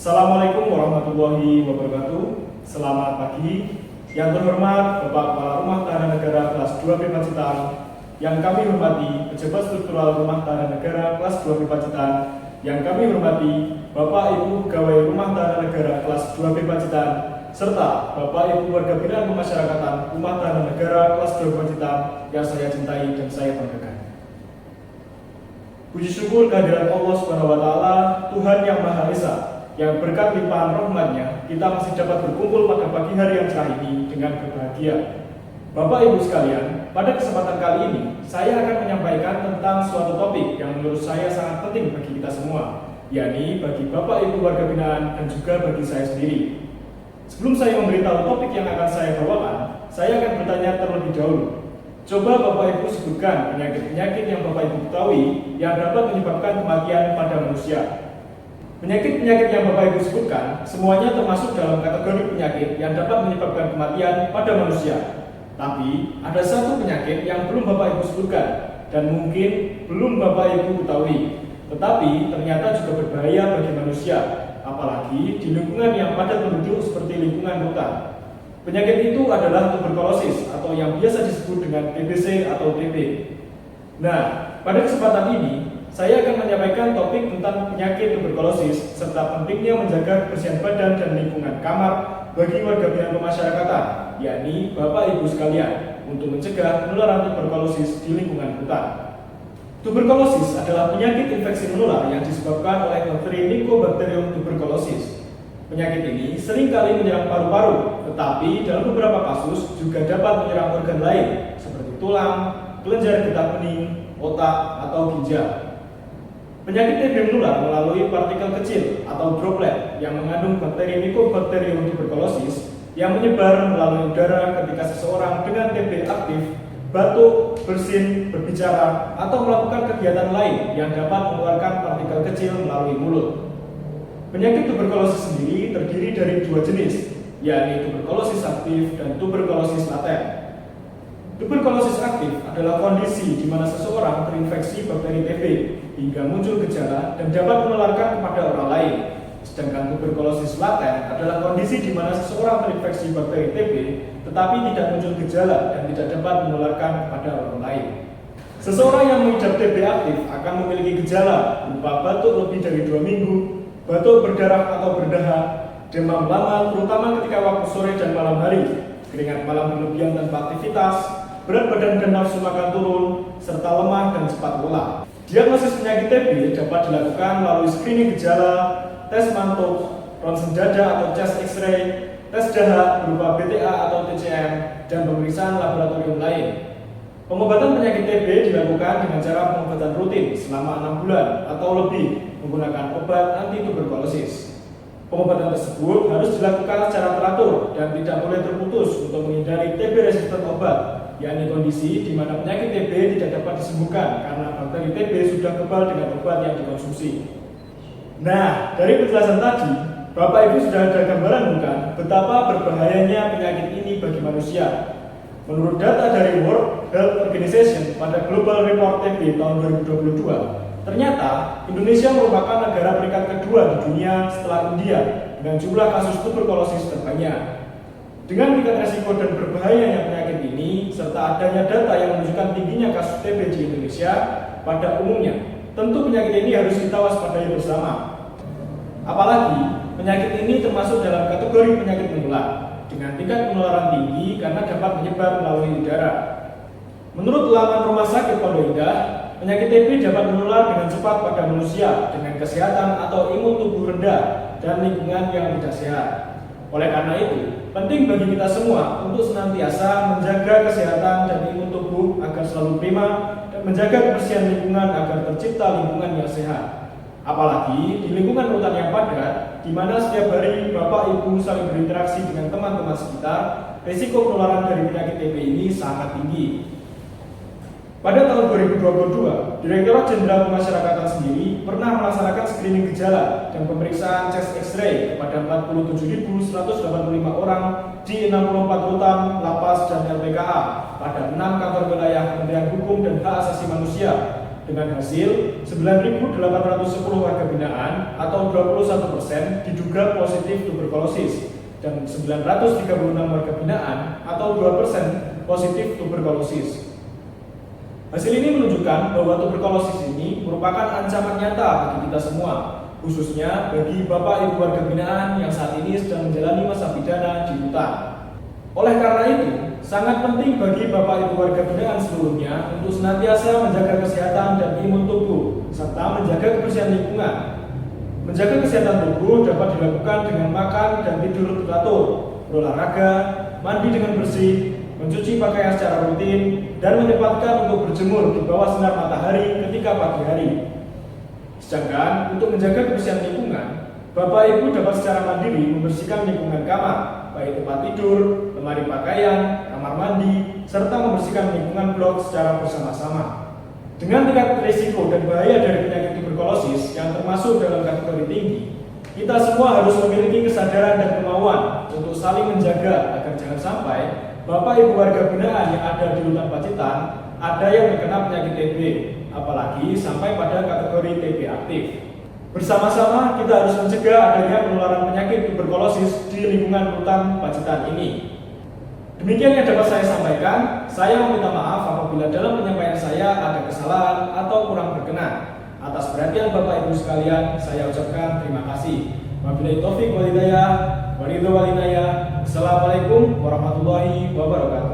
Assalamualaikum warahmatullahi wabarakatuh. Selamat pagi. Yang terhormat Bapak Kepala Rumah Tahanan Negara kelas 2B Pacitan, yang kami hormati Pejabat Struktural Rumah Tahanan Negara kelas 2B Pacitan, yang kami hormati Bapak Ibu Pegawai Rumah Tahanan Negara kelas 2B Pacitan, serta Bapak Ibu Warga Binaan Pemasyarakatan Rumah Tahanan Negara kelas 2B Pacitan yang saya cintai dan saya banggakan. Puji syukur kehadiran Allah Subhanahu wa Ta'ala, Tuhan yang Maha Esa, yang berkat limpahan rahmat-Nya kita masih dapat berkumpul pada pagi hari yang cerah ini dengan berbahagia. Bapak Ibu sekalian, pada kesempatan kali ini saya akan menyampaikan tentang suatu topik yang menurut saya sangat penting bagi kita semua, yakni bagi Bapak Ibu warga binaan dan juga bagi saya sendiri. Sebelum saya memberitahu topik yang akan saya bawakan, saya akan bertanya terlebih dahulu. Coba Bapak Ibu sebutkan penyakit-penyakit yang Bapak Ibu ketahui yang dapat menyebabkan kematian pada manusia. Penyakit-penyakit yang Bapak Ibu sebutkan semuanya termasuk dalam kategori penyakit yang dapat menyebabkan kematian pada manusia. Tapi ada satu penyakit yang belum Bapak Ibu sebutkan dan mungkin belum Bapak Ibu ketahui, tetapi ternyata juga berbahaya bagi manusia, apalagi di lingkungan yang padat penduduk seperti lingkungan hutan. Penyakit itu adalah tuberkulosis atau yang biasa disebut dengan TBC atau TB. Nah, pada kesempatan ini saya akan menyampaikan topik tentang penyakit tuberkulosis serta pentingnya menjaga kebersihan badan dan lingkungan kamar bagi warga binaan pemasyarakatan, yakni Bapak Ibu sekalian, untuk mencegah penularan tuberkulosis di lingkungan hutan. Tuberkulosis adalah penyakit infeksi menular yang disebabkan oleh bakteri Mycobacterium tuberculosis. Penyakit ini seringkali menyerang paru-paru, tetapi dalam beberapa kasus juga dapat menyerang organ lain seperti tulang, kelenjar getah bening, otak, atau ginjal. Penyakit TB menular melalui partikel kecil atau droplet yang mengandung bakteri Mycobacterium tuberculosis yang menyebar melalui udara ketika seseorang dengan TB aktif batuk, bersin, berbicara, atau melakukan kegiatan lain yang dapat mengeluarkan partikel kecil melalui mulut. Penyakit tuberkulosis sendiri terdiri dari dua jenis, yakni tuberkulosis aktif dan tuberkulosis laten. Tuberkulosis aktif adalah kondisi di mana seseorang terinfeksi bakteri TB hingga muncul gejala dan dapat menularkan kepada orang lain. Sedangkan tuberkulosis laten adalah kondisi di mana seseorang terinfeksi bakteri TB tetapi tidak muncul gejala dan tidak dapat menularkan kepada orang lain. Seseorang yang mengidap TB aktif akan memiliki gejala berupa batuk lebih dari 2 minggu, batuk berdarah atau berdahak, demam lama terutama ketika waktu sore dan malam hari, keringat malam berlebihan tanpa aktivitas, berat badan dan nafsu makan turun, serta lemah dan cepat lelah. Diagnosis penyakit TB dapat dilakukan melalui screening gejala, tes mantuk, ronsen dada atau chest X-ray, tes dahak berupa BTA atau TCM, dan pemeriksaan laboratorium lain. Pengobatan penyakit TB dilakukan dengan cara pengobatan rutin selama 6 bulan atau lebih menggunakan obat anti tuberkulosis. Pengobatan tersebut harus dilakukan secara teratur dan tidak boleh terputus untuk menghindari TB resisten obat, yakni kondisi di mana penyakit TB tidak dapat disembuhkan karena bakteri TB sudah kebal dengan obat yang dikonsumsi. Nah, dari penjelasan tadi, Bapak Ibu sudah ada gambaran bukan betapa berbahayanya penyakit ini bagi manusia. Menurut data dari World Health Organization pada Global Report TB tahun 2022, ternyata Indonesia merupakan negara peringkat kedua di dunia setelah India dengan jumlah kasus tuberkulosis terbanyak. Dengan tingkat resiko dan berbahayanya penyakit ini, serta adanya data yang menunjukkan tingginya kasus TB di Indonesia pada umumnya, tentu penyakit ini harus kita waspadai bersama. Apalagi, penyakit ini termasuk dalam kategori penyakit menular, dengan tingkat penularan tinggi karena dapat menyebar melalui udara. Menurut laman Rumah Sakit Pondok Indah, penyakit TB dapat menular dengan cepat pada manusia dengan kesehatan atau imun tubuh rendah dan lingkungan yang tidak sehat. Oleh karena itu, penting bagi kita semua untuk senantiasa menjaga kesehatan dan imun tubuh agar selalu prima dan menjaga kebersihan lingkungan agar tercipta lingkungan yang sehat. Apalagi di lingkungan hutan yang padat, di mana setiap hari Bapak Ibu saling berinteraksi dengan teman-teman sekitar, risiko penularan dari penyakit TB ini sangat tinggi. Pada tahun 2022, Direktorat Jenderal Pemasyarakatan sendiri pernah melaksanakan screening gejala dan pemeriksaan chest X-ray kepada 47.185 orang di 64 rutan, lapas, dan LPKA pada 6 kantor wilayah Kementerian Hukum dan Hak Asasi Manusia dengan hasil 9.810 warga binaan atau 21% diduga positif tuberkulosis dan 936 warga binaan atau 2% positif tuberkulosis. Hasil ini menunjukkan bahwa tuberkulosis ini merupakan ancaman nyata bagi kita semua, khususnya bagi Bapak Ibu warga binaan yang saat ini sedang menjalani masa pidana di rutan. Oleh karena itu, sangat penting bagi Bapak Ibu warga binaan seluruhnya untuk senantiasa menjaga kesehatan dan imun tubuh, serta menjaga kebersihan lingkungan. Menjaga kesehatan tubuh dapat dilakukan dengan makan dan tidur teratur, berolahraga, mandi dengan bersih, mencuci pakaian secara rutin, dan menyempatkan untuk berjemur di bawah sinar matahari ketika pagi hari. Sedangkan untuk menjaga kebersihan lingkungan, Bapak Ibu dapat secara mandiri membersihkan lingkungan kamar, baik tempat tidur, lemari pakaian, kamar mandi, serta membersihkan lingkungan blok secara bersama-sama. Dengan tingkat risiko dan bahaya dari penyakit tuberkulosis yang termasuk dalam kategori tinggi, kita semua harus memiliki kesadaran dan kemauan untuk saling menjaga agar jangan sampai Bapak Ibu warga binaan yang ada di rutan Pacitan ada yang terkena penyakit TB, apalagi sampai pada kategori TB aktif. Bersama-sama kita harus mencegah adanya penularan penyakit tuberkulosis di lingkungan rutan Pacitan ini. Demikian yang dapat saya sampaikan. Saya meminta maaf apabila dalam penyampaian saya ada kesalahan atau kurang berkenan. Atas perhatian Bapak Ibu sekalian, saya ucapkan terima kasih. Wabillahi taufiq wal hidayah. Assalamualaikum warahmatullahi wabarakatuh.